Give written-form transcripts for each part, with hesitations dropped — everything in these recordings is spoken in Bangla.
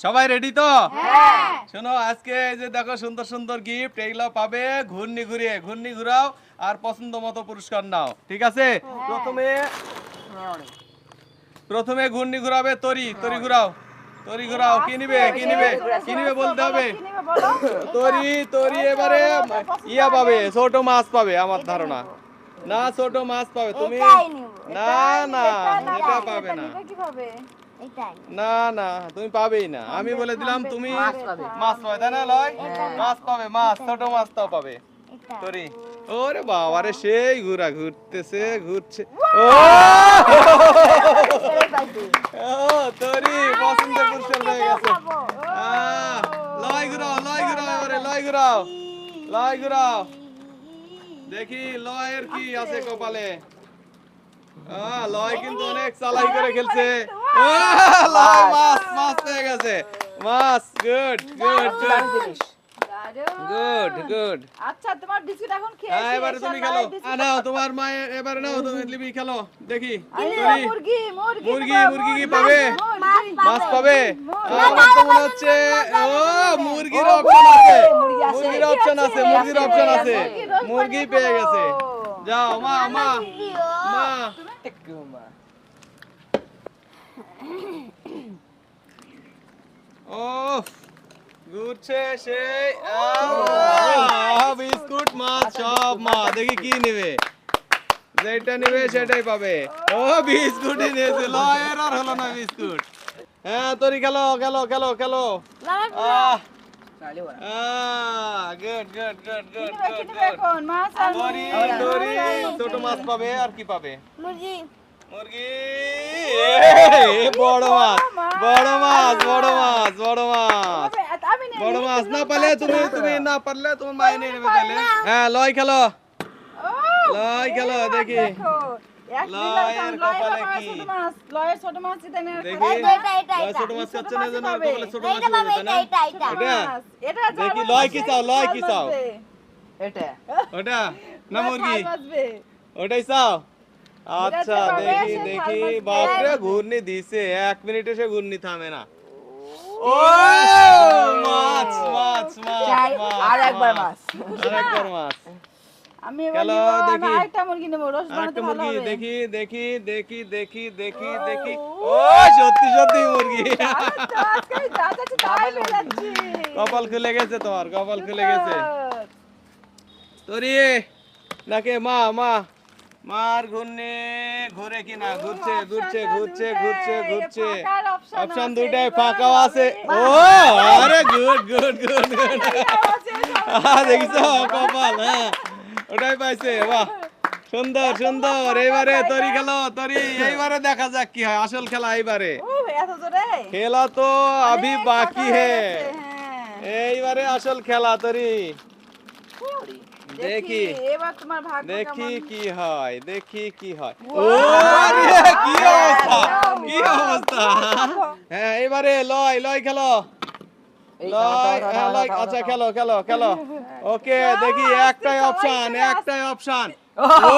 সবাই রেডি তো? হ্যাঁ। শোনো, আজকে এই যে দেখো সুন্দর সুন্দর গিফট, এগুলো পাবে ঘূর্ণি ঘুরিয়ে। ঘূর্ণি ঘুরাও আর পছন্দ মতো পুরস্কার নাও, ঠিক আছে? প্রথমে ঘূর্ণি ঘুরাবে তরি। তরি ঘুরাও, তরি ঘুরাও। কি নিবে, কি নিবে, কি নিবে বলতে হবে। তরি তরি এবারে ইয়া পাবে, ছোট মাছ পাবে আমার ধারণা। না, ছোট মাছ পাবে তুমি। না না, এটা পাবে না। না না, তুমি পাবেই না। আমি বলে দিলাম তুমি মাছ পাবে, তাই না? লয় মাছ পাবে, মাছ, ছোট মাছটাও পাবে। তরি, ওরে বাবারে, সেই ঘুরা ঘুরতেছে, ঘুরছে। ও তরি পছন্দের পুরস্কার হয়ে গেছে। লয় ঘুরাও, লয় ঘুরাও, এবারে লয় ঘুরাও, লয় ঘুরাও। দেখি লয়ের কি আছে কপালে। লয় কিন্তু অনেক চালাই করে খেলছে। লয় মাছ, মাছ পেয়ে গেছে। মাছ, good good good good good. আচ্ছা, তোমার বিস্কুট এখন খেয়ে এবারে তুমি খেলো। নাও তোমার মা, এবারে নাও তুমি, লিবি খেলো। দেখি মুরগি মুরগি মুরগি, মুরগি কি পাবে? মাছ পাবে। আমার তো মনে হচ্ছে মুরগির অপশন আছে, মুরগির অপশন আছে, মুরগির অপশন আছে। মুরগি পেয়ে গেছে। যাও মা, মা মা। ও ঘুরছে সেই বিস্কুট, মাছ সব মা। দেখি কি নেবে, যেটা নেবে সেটাই পাবে। ও বিস্কুটই নিয়েছে, লয়ের আর হলো না বিস্কুট। হ্যাঁ তরি খেলো, খেলো খেলো খেলো। Good good good good good good. তরি তরি ছোট মাছ পাবে, আর কি পাবে? মুরগি। বড় মাছ, বড় মাছ, বড় মাছ, বড় মাছ। বড় মাছ না পারলে তুমি, তুমি না পারলে তোমার মায়ে নিয়ে নেবে তাহলে। হ্যাঁ লয় খেলো, লয় খেলো। দেখি লয়ের কপালে কি। লয়ের ছোট মাছ দিতে না। দেখি লয় ছোট মাছ খাচ্ছে না, যেন কপালে ছোট মাছ পাবে, তাই না? এটা দেখি লয় কি চাও, লয় কি চাও? এটা ওটা না মুরগি, ওটাই চাও? আচ্ছা দেখি দেখি। বাপরে ঘূর্ণি দিছে, 1 মিনিটে সে ঘূর্ণি থামে না। ও মাছ মাছ মাছ মাছ, আর একবার মাছ। আরেকবার মাছ। আমি খেলো, দেখি আরেকটা মুরগি নেব, রস বানাতে আরেকটা ভালো মুরগি। হবে। দেখি দেখি দেখি দেখি দেখি দেখি। ও সত্যি সত্যি মুরগি। আজকে যা যাচ্ছে তাই বেরাচ্ছি। কপাল খুলে গেছে তোমার, কপাল খুলে গেছে। তরি নাকে মা, মা মার ঘূর্ণি ঘুরে কিনা, ঘুরছে ঘুরছে ঘুরছে ঘুরছে ঘুরছে। অপশন দুইটাই ফাঁকাও আছে। ও আরে গুড গুড গুড গুড। দেখিছো কপাল? হ্যাঁ ওটাই পাইছে। বাহ সুন্দর সুন্দর। এইবারে তরি খেলো, তরি এইবারে দেখা যাক কি হয়। আসল খেলা এইবারে। খেলা তো अभी বাকি হে। এইবারে আসল খেলা তরি। দেখি এবার তোমার ভাগ্য দেখি কেমন। কি হয়, দেখি কি হয়। ও রে কি অবস্থা, কি অবস্থা। হ্যাঁ এবারে লয়, লয় খেলো, লয়। হ্যাঁ লয়। আচ্ছা খেলো খেলো খেলো। ওকে দেখি একটাই অপশন, একটাই অপশন। ও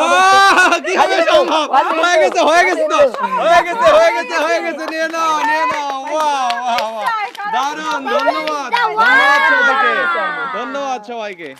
কি হবে সম্ভব? হয়ে গেছে, হয়ে গেছে তো, হয়ে গেছে, হয়ে গেছে, হয়ে গেছে। নিয়ে নাও, নিয়ে নাও। বাহ বাহ বাহ, দারুণ। ধন্যবাদ, ধন্যবাদ সবাইকে, ধন্যবাদ সবাইকে।